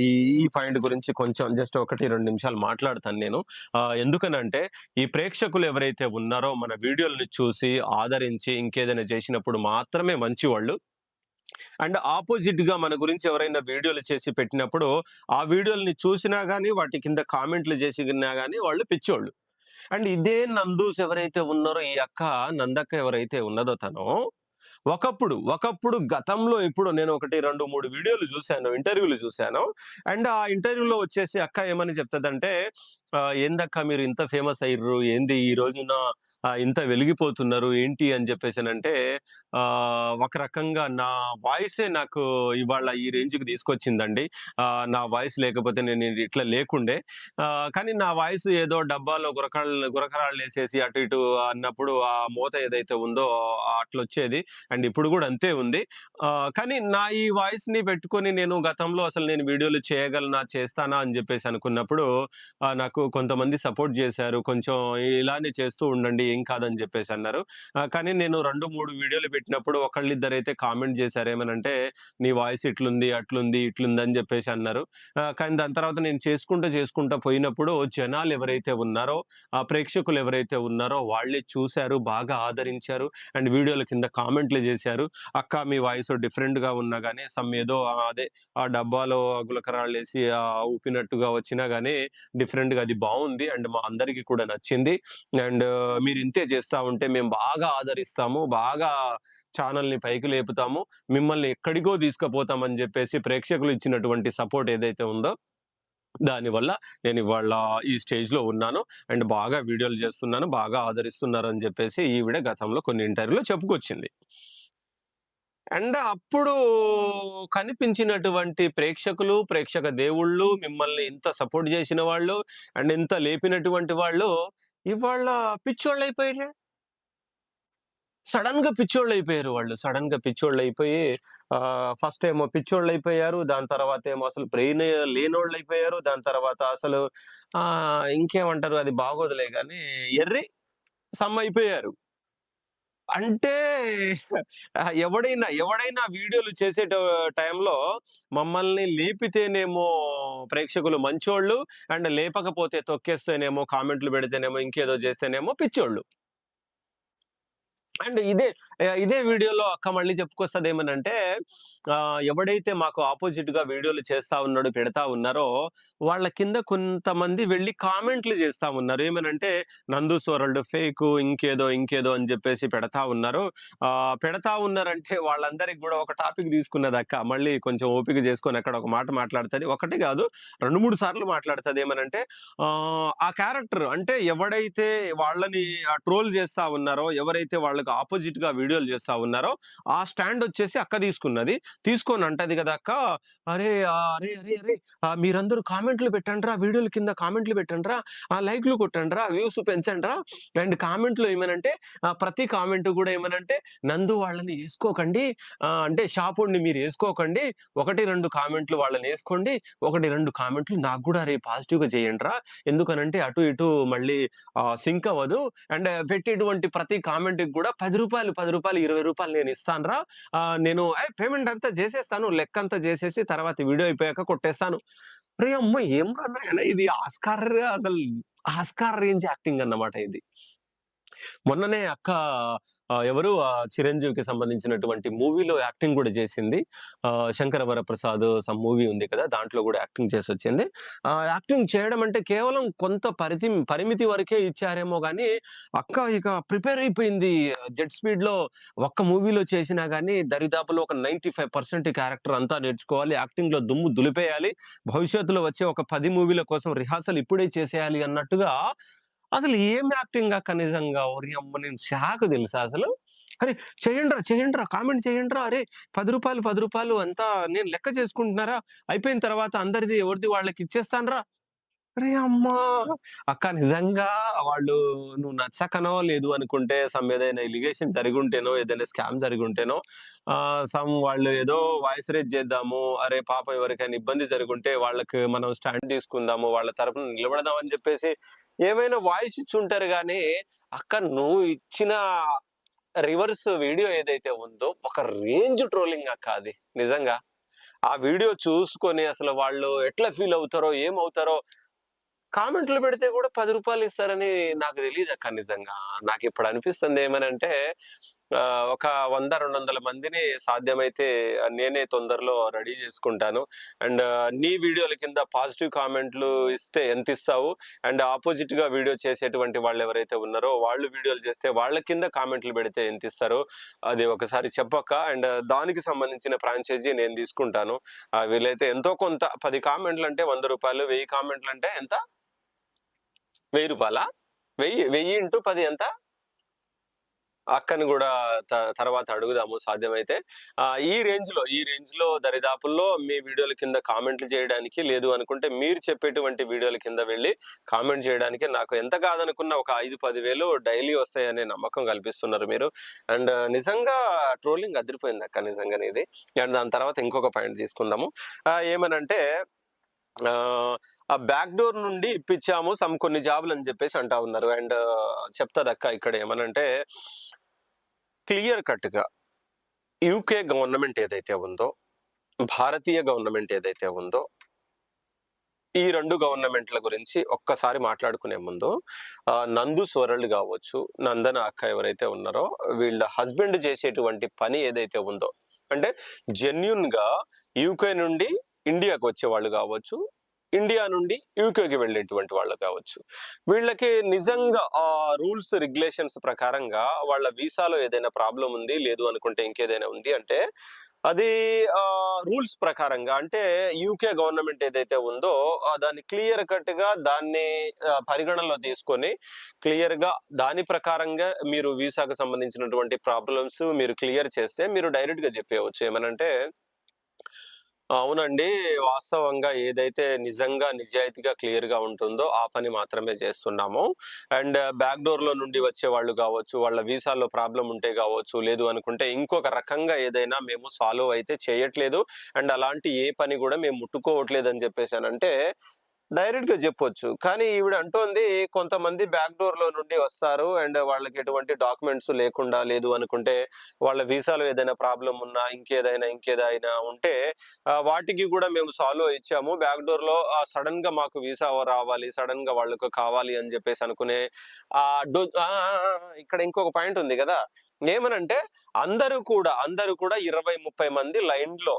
[SPEAKER 1] ఈ ఈ పాయింట్ గురించి కొంచెం జస్ట్ 1, 2 నిమిషాలు మాట్లాడతాను నేను. ఎందుకనంటే ఈ ప్రేక్షకులు ఎవరైతే ఉన్నారో మన వీడియోలని చూసి, ఆదరించి ఇంకేదైనా చేసినప్పుడు మాత్రమే మంచివాళ్ళు. అండ్ ఆపోజిట్‌గా మన గురించి ఎవరైనా వీడియోలు చేసి పెట్టినప్పుడు, ఆ వీడియోలని చూసినా గాని, వాటి కింద కామెంట్లు జేసినా గాని వాళ్ళు పిచ్చోళ్ళు. అండ్ ఇదే నందూస్ ఎవరైతే ఉన్నారో ఈ నందక్క ఎవరైతే ఉన్నదో తను, ఒకప్పుడు గతంలో ఎప్పుడో నేను ఒకటి 2, 3 వీడియోలు జూసాను. ఇంటర్వ్యూలు జూసాను. అండ్ ఆ ఇంటర్వ్యూలో వచ్చేసి అక్క ఏమని చెప్తదంటే, "ఏందక్కా మీరు ఇంత ఫేమస్ అయ్యిర్రు. ఏంది ఈ రోజున ఇంత వెలిగిపోతున్నారు ఏంటి?" అని జెప్పేసనంటే, ఒక రకంగా నా వాయిసే నాకు ఇవాళ ఈ రేంజ్‌కి తీసుకొచ్చిందండి. నా వాయిస్ లేకపోతే నేను ఇట్లా లేకుండే. కానీ నా వాయిస్ ఏదో డబ్బాలో గురకరాళ్ళేసేసి అటు ఇటు అన్నప్పుడు ఆ మోత ఏదైతే ఉందో అట్లొచ్చేది. అండ్ ఇప్పుడు గూడా అంతే ఉంది. కానీ నా ఈ వాయిస్‌ని పెట్టుకొని నేను గతంలో అసలు నేను వీడియోలు చేయగలనా? చేస్తానా? అని జెప్పేసి అనుకున్నప్పుడు నాకు కొంతమంది సపోర్ట్ జేశారు. కొంచెం ఇలానే చేస్తూ ఉండండి. ఏం కాదని జెప్పేసన్నారు. కానీ నేను 2, 3 వీడియోలు పెట్టినప్పుడు ఒకళ్ళిద్దరైతే కామెంట్ జేశారు. ఏమనంటే, "నీ వాయిస్ ఇట్లుంది, అట్లుంది, ఇట్లుంది" అని జెప్పేసి అన్నారు. కానీ దాని తర్వాత నేను చేసుకుంటా పోయినప్పుడు జనాలెవరైతే ఉన్నారో, ఆ ప్రేక్షకులు ఎవరైతే ఉన్నారో వాళ్ళే చూసారు, బాగా ఆదరించారు. అండ్ వీడియోల కింద కామెంట్లు జేశారు. "అక్క మీ వాయిస్ డిఫరెంట్‌గా ఉన్నా గాని సమ్ ఏదో అదే ఆ డబ్బాలో గులకరాళ్ళేసి ఊపినట్టుగా వచ్చినా గాని డిఫరెంట్‌గా అది బావుంది. అండ్ మా అందరికి కూడా నచ్చింది. అండ్ మీరు ఇంతే చేస్తా ఉంటే మేము బాగా ఆదరిస్తాము. బాగా ఛానెల్‌ని పైకి లేపుతాము. మిమ్మల్ని ఎక్కడికో తీసుకుపోతామని" జెప్పేసి ప్రేక్షకులు ఇచ్చినటువంటి సపోర్ట్ ఏదైతే ఉందో, దానివల్ల నేనివాళ ఈ స్టేజ్‌లో ఉన్నాను. అండ్ బాగా వీడియోలు చేస్తున్నాను. బాగా ఆదరిస్తున్నారని జెప్పేసి ఈవిడ గతంలో కొన్ని ఇంటర్వ్యూలో చెప్పుకొచ్చింది. అండ్ అప్పుడు కనిపించినటువంటి ప్రేక్షకులు, ప్రేక్షక దేవుళ్ళు, మిమ్మల్ని ఇంత సపోర్ట్ జేసిన వాళ్ళు, అండ్ ఇంత లేపినటువంటి వాళ్ళు, ఇవాళ పిచ్చోళ్ళయిపోయిర్రే. సడెన్‌గా పిచ్చోళ్ళయిపోయారు వాళ్ళు. సడెన్‌గా పిచ్చోళ్ళయిపోయి ఫస్ట్ ఏమో పిచ్చోళ్ళయిపోయారు. దాని తర్వాతేమో అసలు బ్రెయినే లేనోళ్ళయిపోయారు. దాని తర్వాత అసలు ఇంకేమంటారు అది బాగోదులే గానీ ఎర్రి సమ్ అయిపోయారు. అంటే ఎవడైనా వీడియోలు టైంలో మమ్మల్ని లేపితేనేమో ప్రేక్షకులు మంచోళ్ళు, అండ్ లేపకపోతే తొక్కేస్తేనేమో, కామెంట్లు పెడితేనేమో, ఇంకేదో చేస్తేనేమో పిచ్చోళ్ళు. అండ్ ఇదే వీడియోలో అక్క మళ్ళీ చెప్పుకొస్తదేమనంటే, ఎవడైతే మాకు అపోజిట్‌గా వీడియోలు చేస్తా ఉన్నాడో, పెడతా ఉన్నారో, వాళ్ళ కింద కొంతమంది వెళ్లి కామెంట్లు చేస్తా ఉన్నారు. ఏమనంటే, నందూస్ వరల్డ్ ఫేకు, ఇంకేదో అని జెప్పేసి పెడతా ఉన్నారు. పెడతా ఉన్నారంటే వాళ్ళందరికి గూడా ఒక టాపిక్ తీసుకున్నదక్క. మళ్ళీ కొంచెం ఓపిక చేసుకొని అక్కడ ఒక మాట మాట్లాడుతది. ఒకటి గాదు 2, 3 సార్లు మాట్లాడుతది. ఏమనంటే, ఆ క్యారెక్టర్ అంటే ఎవడైతే వాళ్ళని ట్రోల్ చేస్తా ఉన్నారో, ఎవరైతే వాళ్ళకి అపోజిట్‌గా వీడియోలు చేస్తా ఉన్నారో, ఆ స్టాండొచ్చేసి అక్క తీసుకున్నది. తీసుకొని అంటది గదా! అక్క, "అరే! అరే! అరే! అరే! మీరందరూ కామెంట్లు పెట్టండ్రా, వీడియోల కింద కామెంట్లు పెట్టండ్రా, లైక్‌లు కొట్టండ్రా, వ్యూస్ పెంచండ్రా." అండ్ కామెంట్‌లో ఏమనంటే ప్రతి కామెంట్ గూడా ఏమనంటే, "నందు వాళ్ళని ఏసుకోకండి. అంటే షాపోడిని మీరేసుకోకండి. 1, 2 కామెంట్లు వాళ్ళనేసుకోండి. 1, 2 కామెంట్లు నాకు గూడా అరే! పాజిటివ్‌గా చేయండ్రా. ఎందుకనంటే అటు ఇటు మళ్ళీ సింక్ అవ్వదు. అండ్ పెట్టేటువంటి ప్రతి కామెంట్‌కి గూడా రూ. 10, రూ. 10, రూ. 20 నేనిస్తానురా. నేను పేమెంట్ అంతా జేసేస్తాను. లెక్కంతా జేసేసి తర్వాత వీడియో అయిపోయాక కొట్టేస్తాను." అమ్మ! ఏంరా నాయన ఇది అసలు ఆస్కార్ రేంజ్ యాక్టింగ్ అన్నమాట ఇది. మొన్ననే అక్క ఎవరు 'చిరంజీవికి' సంబంధించినటువంటి మూవీలో యాక్టింగ్ గూడా జేసింది. 'శంకర వరప్రసాద్' సమ్ మూవీ ఉంది కదా! దాంట్లో గూడా యాక్టింగ్ చేసొచ్చింది. యాక్టింగ్ చేయడం అంటే కేవలం కొంత పరిమితి వరకే ఇచ్చారేమో గానీ, అక్క ఇక ప్రిపేర్ అయిపోయింది. జెట్ స్పీడ్‌లో ఒక్క మూవీలో చేసినా గానీ, దరిదాపులో ఒక 95% క్యారెక్టర్ అంతా నేర్చుకోవాలి. యాక్టింగ్‌లో దుమ్ము దులిపేయాలి. భవిష్యత్తులో వచ్చే ఒక 10 మూవీల కోసం రిహార్సల్ ఇప్పుడే చేసేయాలి అన్నట్టుగా అసలు ఏం యాక్టింగ్ అక్క నిజంగా. ఓరియమ్మ నేను షాక్ తెలుసా అసలు. అరే! చేయండ్రా కామెంట్ చేయండ్రా. అరే! రూ. 10 అంతా నేను లెక్క చేసుకుంటున్నారా? అయిపోయిన తర్వాత అందరిది ఎవరిది వాళ్ళకిచ్చేస్తానురా. అరే అమ్మా! అక్క నిజంగా వాళ్ళు నువ్వు నచ్చకనో, లేదు అనుకుంటే ఏదైనా ఎలిగేషన్ జరిగుంటేనో, ఏదైనా స్కామ్ జరిగుంటేనో, వాళ్ళు ఏదో వాయిస్ రైజ్ చేద్దాము. అరే పాపం ఎవరికైనా ఇబ్బంది జరిగుంటే వాళ్ళకి మనం స్టాండ్ తీసుకుందాము. వాళ్ళ తరపున నిలబడదాం అని చెప్పేసి ఏమైనా వాయిస్ ఇచ్చుంటారు గానీ, అక్క నువ్వు ఇచ్చిన రివర్స్ వీడియో ఏదైతే ఉందో ఒక రేంజ్ ట్రోలింగ్ అక్క అది. నిజంగా. ఆ వీడియో చూసుకొని అసలు వాళ్ళు ఎట్లా ఫీల్ అవుతారో, ఏమవుతారో కామెంట్‌లు పెడితే గూడా రూ. 10 ఇస్తారని నాకు తెలీదక్క నిజంగా. నాకిప్పుడు అనిపిస్తుంది ఏమనంటే, ఒక 100, 200 మందిని సాధ్యమైతే నేనే తొందరలో రెడీ చేసుకుంటాను. అండ్ నీ వీడియోల కింద పాజిటివ్ కామెంట్లు ఇస్తే ఎంతిస్తావు? అండ్ అపోజిట్‌గా వీడియో చేసేటువంటి వాళ్ళెవరైతే ఉన్నారో, వాళ్ళు వీడియోలు చేస్తే వాళ్ళ కింద కామెంట్లు పెడితే ఎంతిస్తారో, అది ఒకసారి చెప్పక్క. అండ్ దానికి సంబంధించిన ఫ్రాంచైజీ నేను తీసుకుంటాను. వీలైతే ఎంతో కొంత 10 కామెంట్లంటే రూ. 100, 1000 కామెంట్లంటే ఎంత? రూ. 1000 1000 ఇంటూ 10 ఎంత? అక్కని గూడా తర్వాత అడుగుదాము సాధ్యమైతే. ఈ రేంజ్‌లో దరిదాపుల్లో మీ వీడియోల కింద కామెంట్లు చేయడానికి, లేదు అనుకుంటే మీరు చెప్పేటువంటి వీడియోల కింద వెళ్లి కామెంట్ చేయడానికి నాకు ఎంత కాదనుకున్న ఒక 5, 10,000 డైలీ వస్తాయనే నమ్మకం కల్పిస్తున్నారు మీరు. అండ్ నిజంగా ట్రోలింగ్ అదిరిపోయిందక్క నిజంగానే ఇది. అండ్ దాని తర్వాత ఇంకొక పాయింట్ తీసుకుందాము. ఏమనంటే ఆ బ్యాక్ డోర్ నుండి ఇప్పించాము కొన్ని జాబులని జెప్పేసి అంటా ఉన్నారు. అండ్ చెప్తాదక్క ఇక్కడ ఏమనంటే క్లియర్ కట్‌గా యూకే గవర్నమెంట్ ఏదైతే ఉందో, భారతీయ గవర్నమెంట్ ఏదైతే ఉందో, ఈ 2 గవర్నమెంట్‌ల గురించి ఒక్కసారి మాట్లాడుకునే ముందు నందు స్వరళ్ గావచ్చు, నందన అక్క ఎవరైతే ఉన్నారో వీళ్ళ హస్బెండ్ చేసేటువంటి పని ఏదైతే ఉందో, అంటే జెన్యూన్‌గా యూకే నుండి ఇండియాకి వచ్చేవాళ్ళు గావచ్చు, ఇండియా నుండి యూకేకి వెళ్ళేటువంటి వాళ్ళు కావచ్చు. వీళ్ళకి నిజంగా రూల్స్, రెగ్యులేషన్స్ ప్రకారంగా వాళ్ళ వీసాలో ఏదైనా ప్రాబ్లమ్ ఉంది, లేదు అనుకుంటే ఇంకేదైనా ఉంది అంటే అది రూల్స్ ప్రకారంగా అంటే యూకే గవర్నమెంట్ ఏదైతే ఉందో దాన్ని క్లియర్ కట్‌గా దాన్ని పరిగణనలో తీసుకొని క్లియర్‌గా దాని ప్రకారంగా మీరు వీసాకు సంబంధించినటువంటి ప్రాబ్లమ్స్ మీరు క్లియర్ చేస్తే మీరు డైరెక్ట్‌గా చెప్పేయవచ్చు. ఏమనంటే అవునండి. వాస్తవంగా ఏదైతే నిజంగా నిజాయితీగా క్లియర్‌గా ఉంటుందో ఆ పని మాత్రమే చేస్తున్నాము. అండ్ బ్యాక్ డోర్‌లో నుండి వచ్చేవాళ్ళు గావచ్చు, వాళ్ళ వీసాలో ప్రాబ్లమ్ ఉంటే గావచ్చు, లేదు అనుకుంటే ఇంకొక రకంగా ఏదైనా మేము సాల్వ్ అయితే చేయట్లేదు. అండ్ అలాంటి ఏ పని గూడా మేము ముట్టుకోవట్లేదని చెప్పేసనంటే డైరెక్ట్‌గా జెప్పొచ్చు. కానీ ఈవిడ అంటోంది కొంతమంది బ్యాక్ డోర్‌లో నుండి వస్తారు. అండ్ వాళ్ళకి ఎటువంటి డాక్యుమెంట్స్ లేకుండా, లేదు అనుకుంటే వాళ్ళ వీసాలో ఏదైనా ప్రాబ్లమ్ ఉన్నా, ఇంకేదైనా ఉంటే వాటికి గూడా మేము సాల్వ్ ఇచ్చాము. బ్యాక్ డోర్‌లో సడెన్‌గా మాకు వీసా రావాలి, సడెన్‌గా వాళ్ళకి కావాలి అని జెప్పేసి అనుకునే ఆ! ఆ! ఆ! ఇక్కడ ఇంకొక పాయింట్ ఉంది గదా! ఏమనంటే అందరూ కూడా 20, 30 మంది లైన్‌లో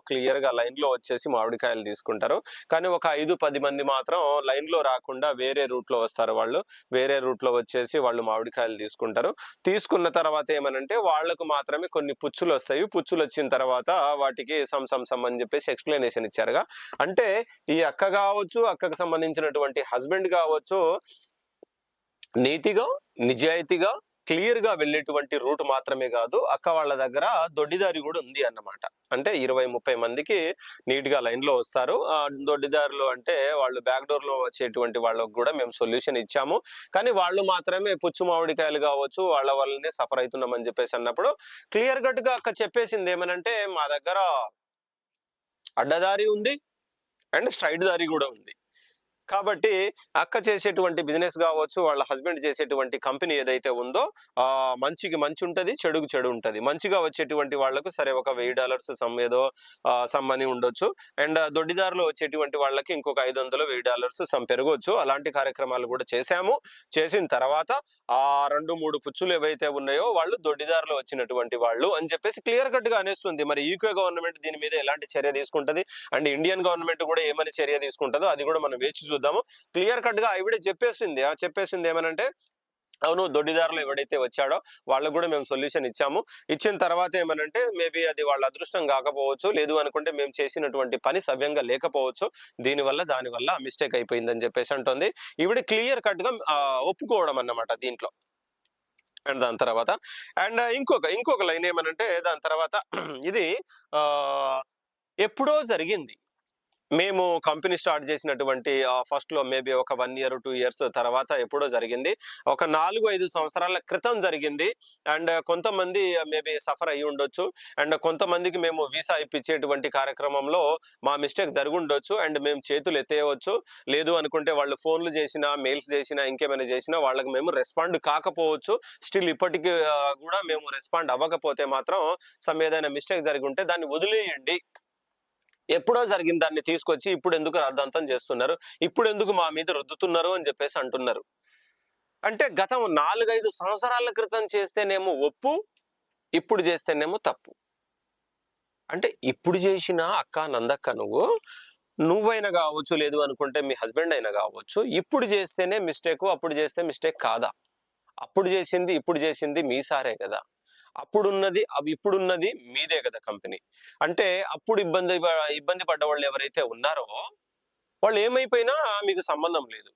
[SPEAKER 1] క్లియర్‌గా లైన్‌లో వచ్చేసి మామిడికాయలు తీసుకుంటారు. కానీ ఒక 5, 10 మంది మాత్రం లైన్‌లో రాకుండా వేరే రూట్‌లో వస్తారు వాళ్ళు. వేరే రూట్‌లో వచ్చేసి వాళ్ళు మామిడికాయలు తీసుకుంటారు. తీసుకున్న తర్వాత ఏమనంటే వాళ్ళకు మాత్రమే కొన్ని పుచ్చులొస్తాయి. పుచ్చులొచ్చిన తర్వాత వాటికి సమ్ అని జెప్పేసి ఎక్స్‌ప్లనేషన్ ఇచ్చారుగా. అంటే ఈ అక్క గావచ్చు, అక్కకు సంబంధించినటువంటి హస్బెండ్ గావచ్చు నీతిగా, నిజాయితీగా, క్లియర్‌గా వెళ్ళేటువంటి రూట్ మాత్రమే గాదు. అక్క వాళ్ళ దగ్గర దొడ్డిదారి గూడా ఉంది అన్నమాట. అంటే 20, 30 మందికి నీట్‌గా లైన్‌లో వస్తారు. దొడ్డిదారులు అంటే వాళ్ళు బ్యాక్ డోర్‌లో వచ్చేటువంటి వాళ్ళకి గూడా మేము సొల్యూషన్ ఇచ్చాము. కానీ వాళ్ళు మాత్రమే పుచ్చు మామిడికాయలు గావచ్చు, వాళ్ళ వల్లనే సఫర్ అయితున్నామని జెప్పేసి అన్నప్పుడు క్లియర్ కట్‌గా అక్క చెప్పేసింది ఏమనంటే, మా దగ్గర అడ్డదారి ఉంది అండ్ స్ట్రెయిట్ దారి గూడా ఉంది. కాబట్టి అక్క చేసేటువంటి బిజినెస్ గావచ్చు, వాళ్ళ హస్బెండ్ చేసేటువంటి కంపెనీ ఏదైతే ఉందో మంచికి మంచుంటది, చెడుకి చెడు ఉంటది. మంచిగా వచ్చేటువంటి వాళ్ళకు సరే ఒక $1000 ఏదో సమ్ మనీ ఉండొచ్చు. అండ్ దొడ్డిదారిలో వచ్చేటువంటి వాళ్ళకి ఇంకొక $500, $1000 సమ్ పెరగొచ్చు. అలాంటి కార్యక్రమాలు గూడా చేశాము. చేసిన తర్వాత 2, 3 పుచ్చులు ఏవైతే ఉన్నాయో వాళ్ళు దొడ్డిదారిలో వచ్చినటువంటి వాళ్ళు అని చెప్పేసి క్లియర్ కట్‌గా అనేస్తుంది. మరి యూకే గవర్నమెంట్ దీని మీద ఎలాంటి చర్య తీసుకుంటది? అండ్ ఇండియన్ గవర్నమెంట్ గూడా ఏమని చర్య తీసుకుంటదో అది గూడా మనం వేచి చూద్దాము. క్లియర్ కట్‌గా ఆవిడే చెప్పేసింది. చెప్పేసింది ఏమనంటే, అవును దొడ్డిదారిలో ఎవడైతే వచ్చాడో వాళ్ళకి గూడా మేము సొల్యూషన్ ఇచ్చాము. ఇచ్చిన తర్వాత ఏమనంటే మేబీ అది వాళ్ళ అదృష్టం గాకపోవచ్చు. లేదు అనుకుంటే మేము చేసినటువంటి పని సవ్యంగా లేకపోవచ్చు. దానివల్ల మిస్టేక్ అయిపోయిందని జెప్పేసి అంటోంది. ఈవిడ క్లియర్ కట్‌గా ఒప్పుకోవడం అన్నమాట దీంట్లో. అండ్ దాని తర్వాత ఇంకొక లైన్ ఏమనంటే దాని తర్వాత ఇది ఆహ్, ఎప్పుడో జరిగింది. మేము కంపెనీ స్టార్ట్ చేసినటువంటి ఫస్ట్‌లో మేబీ ఒక 1 ఇయర్, 2 ఇయర్స్ తర్వాత ఎప్పుడో జరిగింది. ఒక 4, 5 సంవత్సరాల క్రితం జరిగింది. అండ్ కొంతమంది మేబీ సఫర్ అయ్యుండొచ్చు. అండ్ కొంతమందికి మేము వీసా ఇప్పించేటువంటి కార్యక్రమంలో మా మిస్టేక్ జరిగుండొచ్చు. అండ్ మేము చేతులు ఎత్తేయవచ్చు. లేదు అనుకుంటే వాళ్ళు ఫోన్‌లు చేసినా, మెయిల్స్ చేసినా, ఇంకేమైనా చేసినా వాళ్ళకి మేము రెస్పాండ్ కాకపోవచ్చు. స్టిల్ ఇప్పటికి గూడా మేము రెస్పాండ్ అవ్వకపోతే మాత్రం ఏదైనా మిస్టేక్ జరిగుంటే దాన్ని వదిలేయండి. ఎప్పుడో జరిగిన దాన్ని తీసుకొచ్చి ఇప్పుడెందుకు రాద్ధాంతం జేస్తున్నారు? ఇప్పుడెందుకు మా మీద రుద్దుతున్నారు అని జెప్పేసి అంటున్నారు. అంటే గతం 4, 5 సంవత్సరాల క్రితం చేస్తేనేమో ఒప్పు. ఇప్పుడు జేస్తేనేమో తప్పు. అంటే ఇప్పుడు జేషిన అక్క, నందక్క నువ్వైనా గావచ్చు, లేదు అనుకుంటే మీ హస్బెండ్ అయినా గావచ్చు, ఇప్పుడు జేస్తేనే మిస్టేకు, అప్పుడు జేస్తే మిస్టేక్ కాదా? అప్పుడు జేసింది, ఇప్పుడు జేసింది మీ సారే గదా! ఇప్పుడున్నది మీదే గదా కంపెనీ. అంటే అప్పుడు ఇబ్బంది పడ్డవాళ్ళెవరైతే ఉన్నారో, వాళ్ళేమైపోయినా మీకు సంబంధం లేదు.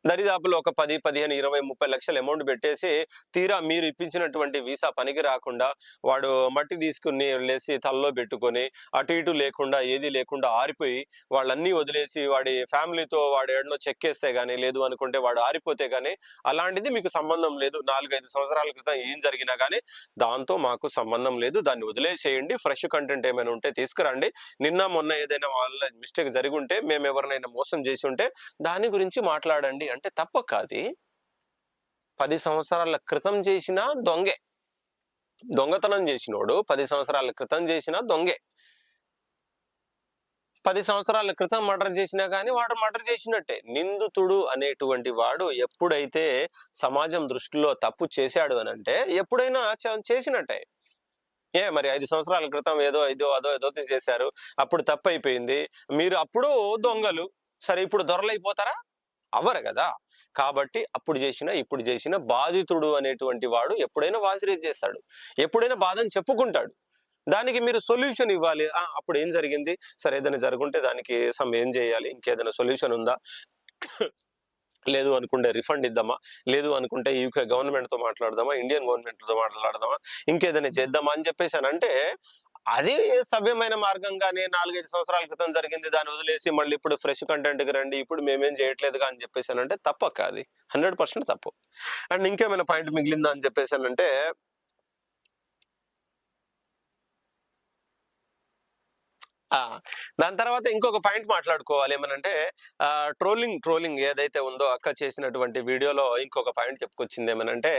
[SPEAKER 1] దరిదాపులో ఒక 10, 15, 20, 30 లక్షలు అమౌంట్ పెట్టేసి, తీరా మీరు ఇప్పించినటువంటి వీసా పనికి రాకుండా, వాడు మట్టి తీసుకొని వెళ్ళేసి తలలో పెట్టుకొని, అటు ఇటు లేకుండా, ఏది లేకుండా ఆరిపోయి, వాళ్ళన్నీ వదిలేసి, వాడి ఫ్యామిలీతో వాడు ఏడనో చెక్కేస్తే గాని, లేదు అనుకుంటే వాడు ఆరిపోతే గాని, అలాంటిది మీకు సంబంధం లేదు. 4, 5 సంవత్సరాల క్రితం ఏం జరిగినా గాని, దాంతో మాకు సంబంధం లేదు. దాన్ని వదిలేసేయండి. ఫ్రెష్ కంటెంట్ ఏమైనా ఉంటే తీసుకురండి. నిన్న, మొన్న ఏదైనా వాళ్ళ మిస్టేక్ జరిగుంటే, మేమెవరినైనా మోసం చేసుంటే, దాని గురించి మాట్లాడండి అంటే తప్పకాది. 10 సంవత్సరాల క్రితం చేసినా దొంగే. దొంగతనం జేసినోడు 10 సంవత్సరాల క్రితం జేసినా దొంగే. 10 సంవత్సరాల క్రితం మర్డర్ జేసినా గాని వాడు మర్డర్ జేసినట్టే. నిందితుడు అనేటువంటి వాడు ఎప్పుడైతే సమాజం దృష్టిలో తప్పు చేశాడు అనంటే ఎప్పుడైనా చేసినట్టే. మరి 5 సంవత్సరాల క్రితం అదో చేశారు. అప్పుడు తప్పయిపోయింది. మీరు అప్పుడు దొంగలు. సరే ఇప్పుడు దొరలైపోతారా? అవ్వరు గదా! కాబట్టి అప్పుడు జేసినా, ఇప్పుడు జేసినా బాధితుడు అనేటువంటి వాడు ఎప్పుడైనా వాయిస్ రైజ్ చేస్తాడు. ఎప్పుడైనా బాధని చెప్పుకుంటాడు. దానికి మీరు సొల్యూషన్ ఇవ్వాలి. అప్పుడేం జరిగింది? సరే ఏదైనా జరుగుంటే దానికి ఏం జేయాలి? ఇంకేదైనా సొల్యూషన్ ఉందా? లేదు అనుకుంటే రిఫండ్ ఇద్దామా? లేదు అనుకుంటే యూకే గవర్నమెంట్‌తో మాట్లాడదామా? ఇండియన్ గవర్నమెంట్‌తో మాట్లాడదామా? ఇంకేదైనా చేద్దామా? అని చెప్పేసనంటే, అది సవ్యమైన మార్గంగానే 4, 5 సంవత్సరాల క్రితం జరిగింది. దాన్ని వదిలేసి మళ్ళీ ఇప్పుడు ఫ్రెష్ కంటెంట్‌కి రండి. ఇప్పుడు మేమేం చేయట్లేదుగా అని చెప్పేసనంటే తప్పక్క అది. 100% తప్పు. అండ్ ఇంకేమైనా పాయింట్ మిగిలిందా అని చెప్పేసనంటే ఆ! దాని తర్వాత ఇంకొక పాయింట్ మాట్లాడుకోవాలి. ఏమనంటే ట్రోలింగ్ ఏదైతే ఉందో అక్క చేసినటువంటి వీడియోలో ఇంకొక పాయింట్ చెప్పుకొచ్చిందేమనంటే,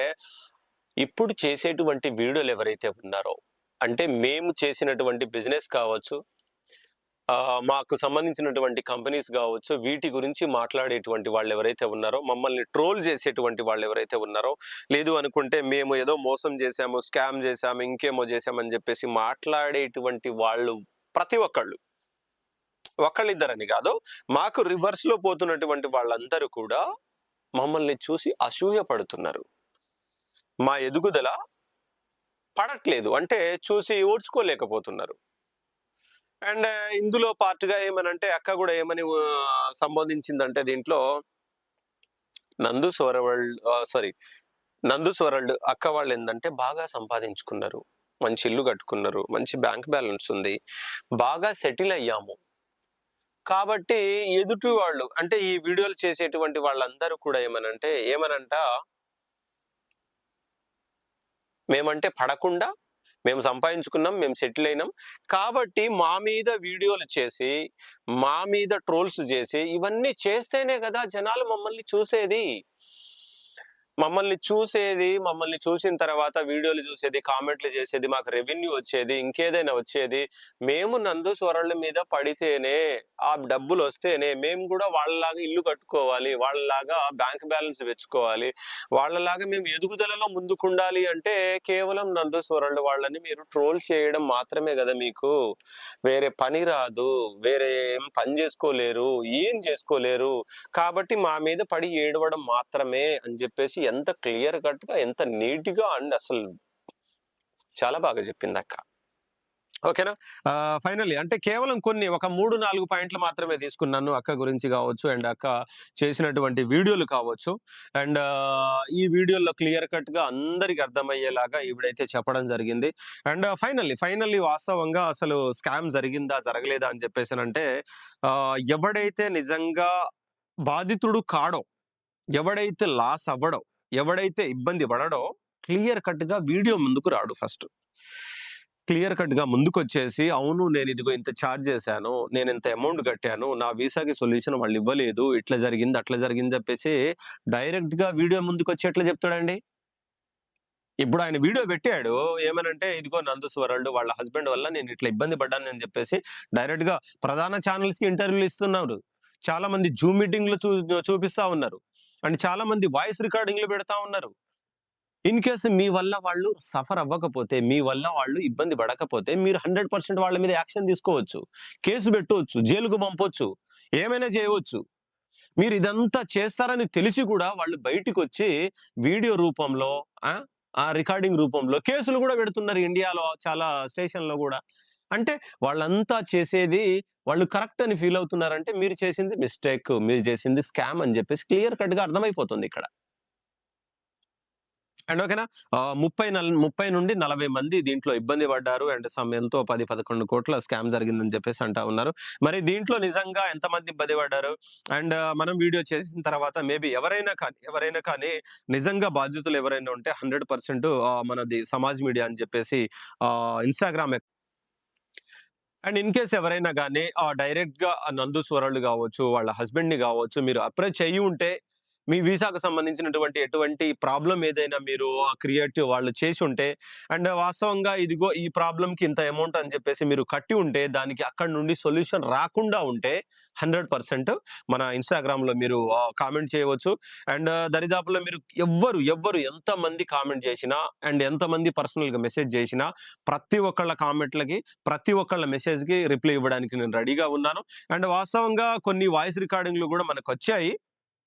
[SPEAKER 1] ఇప్పుడు చేసేటువంటి వీడియోలు ఎవరైతే ఉన్నారో, అంటే మేము చేసినటువంటి బిజినెస్ కావచ్చు, మాకు సంబంధించినటువంటి కంపెనీస్ గావచ్చు, వీటి గురించి మాట్లాడేటువంటి వాళ్ళెవరైతే ఉన్నారో, మమ్మల్ని ట్రోల్ జేసేటువంటి వాళ్ళెవరైతే ఉన్నారో, లేదు అనుకుంటే మేము ఏదో మోసం జేశాము, స్కామ్ జేశాము, ఇంకేమో జేశామని జెప్పేసి మాట్లాడేటువంటి వాళ్ళు ప్రతి ఒక్కళ్ళు. ఒకళ్ళిద్దరని గాదు. మాకు రివర్స్‌లో పోతున్నటువంటి వాళ్ళందరూ కూడా మమ్మల్ని చూసి అసూయ పడుతున్నారు. మా ఎదుగుదల పడట్లేదు. అంటే చూసి ఓర్చుకోలేకపోతున్నారు. అండ్ ఇందులో పార్ట్‌గా ఏమనంటే అక్క గూడా ఏమని సంబోధించిందంటే దీంట్లో సారీ 'నందూస్ వరల్డ్' అక్క వాళ్ళేందంటే బాగా సంపాదించుకున్నారు. మంచి ఇల్లు కట్టుకున్నారు. మంచి బ్యాంక్ బ్యాలెన్స్ ఉంది. బాగా సెటిల్ అయ్యాము. కాబట్టి ఎదుటి వాళ్ళు అంటే ఈ వీడియోలు చేసేటువంటి వాళ్ళందరూ కూడా ఏమనంట మేమంటే పడకుండా మేము సంపాదించుకున్నాం, మేము సెటిల్ అయినాం. కాబట్టి మా మీద వీడియోలు చేసి, మా మీద ట్రోల్స్ జేసి, ఇవన్నీ చేస్తేనే గదా జనాలు మమ్మల్ని చూసేది. మమ్మల్ని చూసిన తర్వాత వీడియోలు జూసేది, కామెంట్లు జేసేది, మాకు రెవెన్యూ వచ్చేది, ఇంకేదైనా వచ్చేది. మేము నందూస్ వరల్డ్ మీద పడితేనే, ఆ డబ్బులొస్తేనే మేము గూడా వాళ్ళలాగా ఇల్లు కట్టుకోవాలి. వాళ్ళలాగా బ్యాంక్ బ్యాలెన్స్ తెచ్చుకోవాలి. వాళ్ళలాగా మేము ఎదుగుదలలో ముందుకుండాలి అంటే కేవలం నందూస్ వరల్డ్ వాళ్ళని మీరు ట్రోల్ చేయడం మాత్రమే గదా మీకు. వేరే పని రాదు. వేరే ఏం పని జేసుకోలేరు. ఏం జేసుకోలేరు. కాబట్టి మా మీద పడి ఏడవడం మాత్రమే అని జెప్పేసి ఎంత క్లియర్ కట్‌గా, ఎంత నీట్‌గా అండ్ అసలు చాలా బాగా జెప్పిందక్క. ఓకేనా? ఫైనల్లీ అంటే కేవలం ఒక 3, 4 పాయింట్లు మాత్రమే తీసుకున్నాను అక్క గురించి గావచ్చు అండ్ అక్క చేసినటువంటి వీడియోలు కావచ్చు. అండ్ ఈ వీడియోలో క్లియర్ కట్‌గా అందరికి అర్థమయ్యేలాగా ఈవిడైతే చెప్పడం జరిగింది. అండ్ ఫైనల్లీ వాస్తవంగా అసలు స్కామ్ జరిగిందా? జరగలేదా? అని చెప్పేసనంటే ఎవడైతే నిజంగా బాధితుడు కాడో, ఎవడైతే లాస్ అవ్వడో, ఎవడైతే ఇబ్బంది పడడో క్లియర్ కట్‌గా వీడియో ముందుకు రాడు ఫస్ట్. క్లియర్ కట్‌గా ముందుకొచ్చేసి, అవును నేనిదిగో ఇంత చార్జ్ చేశాను. నేనింత అమౌంట్ కట్టాను. నా వీసాకి సొల్యూషన్ వాళ్ళివ్వలేదు. ఇట్లా జరిగింది, అట్లా జరిగింది చెప్పేసి డైరెక్ట్‌గా వీడియో ముందుకొచ్చి ఎట్లా చెప్తాడండి? ఇప్పుడు ఆయన వీడియో పెట్టాడు. ఏమనంటే, ఇదిగో నందూస్ వరల్డ్ వాళ్ళ హస్బెండ్ వల్ల నేనిట్లా ఇబ్బంది పడ్డానని చెప్పేసి డైరెక్ట్‌గా ప్రధాన ఛానెల్స్‌కి ఇంటర్వ్యూలు ఇస్తున్నారు. చాలా మంది జూమ్ మీటింగ్‌లు చూపిస్తా ఉన్నారు. అండ్ చాలా మంది వాయిస్ రికార్డింగ్‌లు పెడతా ఉన్నారు. ఇన్ కేస్ మీ వల్ల వాళ్ళు సఫర్ అవ్వకపోతే, మీ వల్ల వాళ్ళు ఇబ్బంది పడకపోతే మీరు 100% వాళ్ళ మీద యాక్షన్ తీసుకోవచ్చు. కేసు పెట్టొచ్చు, జైలుకు పంపొచ్చు, ఏమైనా చేయవచ్చు. మీరిదంతా చేస్తారని తెలిసి కూడా వాళ్ళు బయటికొచ్చి వీడియో రూపంలో ఆ! రికార్డింగ్ రూపంలో కేసులు గూడా పెడుతున్నారు ఇండియాలో చాలా స్టేషన్‌లో గూడా. అంటే వాళ్ళంతా చేసేది వాళ్ళు కరెక్ట్ అని ఫీల్ అవుతున్నారంటే మీరు చేసింది మిస్టేక్. మీరు చేసింది స్కామ్ అని జెప్పేసి క్లియర్ కట్‌గా అర్థమైపోతుందిక్కడ. అండ్ ఓకేనా. 30-40 మంది దీంట్లో ఇబ్బంది పడ్డారు. అండ్ ఎంతో 10, 11 కోట్ల స్కామ్ జరిగిందని చెప్పేసి అంటా ఉన్నారు. మరి దీంట్లో నిజంగా ఎంతమంది ఇబ్బంది పడ్డారు? అండ్ మనం వీడియో చేసిన తర్వాత మేబీ ఎవరైనా కానీ నిజంగా బాధితులు ఎవరైనా ఉంటే 100% మనది సమాజ్ మీడియా అని చెప్పేసి ఇన్‌స్టాగ్రామ్ అండ్ ఇన్ కేస్ ఎవరైనా గాని డైరెక్ట్‌గా నందీశ్వరులు గావచ్చు, వాళ్ళ హస్బెండ్‌ని గావచ్చు మీరు అప్రోచ్ అయ్యి ఉంటే, మీ వీసాకు సంబంధించినటువంటి ఎటువంటి ప్రాబ్లమ్ ఏదైనా మీరు వాళ్ళు చేసుంటే అండ్ వాస్తవంగా ఇదిగో ఈ ప్రాబ్లమ్‌కి ఇంత అమౌంట్ అని చెప్పేసి మీరు కట్టి ఉంటే, దానికి అక్కడి నుండి సొల్యూషన్ రాకుండా ఉంటే 100% మన ఇన్‌స్టాగ్రామ్‌లో మీరు కామెంట్ చేయవచ్చు. అండ్ దరిదాపులో మీరు ఎవ్వరు ఎంతమంది కామెంట్ చేసినా అండ్ ఎంతమంది పర్సనల్‌గా మెసేజ్ చేసినా ప్రతి ఒక్కళ్ళ కామెంట్‌లకి ప్రతి ఒక్కళ్ళ మెసేజ్‌కి రిప్లై ఇవ్వడానికి నేను రెడీగా ఉన్నాను. అండ్ వాస్తవంగా కొన్ని వాయిస్ రికార్డింగ్‌లు గూడా మనకొచ్చాయి.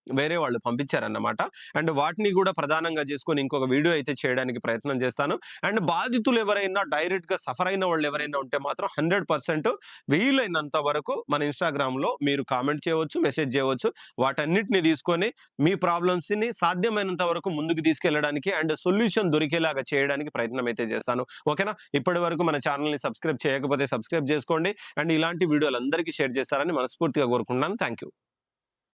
[SPEAKER 1] వేరే వాళ్ళు పంపించారన్నమాట. అండ్ వాటిని గూడా ప్రధానంగా చేసుకొని ఇంకొక వీడియో అయితే చేయడానికి ప్రయత్నం చేస్తాను. అండ్ బాధితులు ఎవరైనా డైరెక్ట్‌గా సఫర్ అయిన వాళ్ళు ఎవరైనా ఉంటే మాత్రం 100% వీలైనంత వరకు మన ఇన్‌స్టాగ్రామ్‌లో మీరు కామెంట్ చేయవచ్చు, మెసేజ్ చేయవచ్చు. వాటన్నిటిని తీసుకొని మీ ప్రాబ్లమ్స్‌ని సాధ్యమైనంత వరకు ముందుకు తీసుకెళ్లడానికి అండ్ సొల్యూషన్ దొరికేలాగా చేయడానికి ప్రయత్నం అయితే చేస్తాను. ఓకేనా? ఇప్పటి వరకు మన ఛానెల్‌ని సబ్స్క్రైబ్ చేయకపోతే సబ్స్క్రైబ్ చేసుకోండి. అండ్ ఇలాంటి వీడియోలు అందరికీ షేర్ చేస్తారని మనస్ఫూర్తిగా కోరుకుంటున్నాను. Thank you.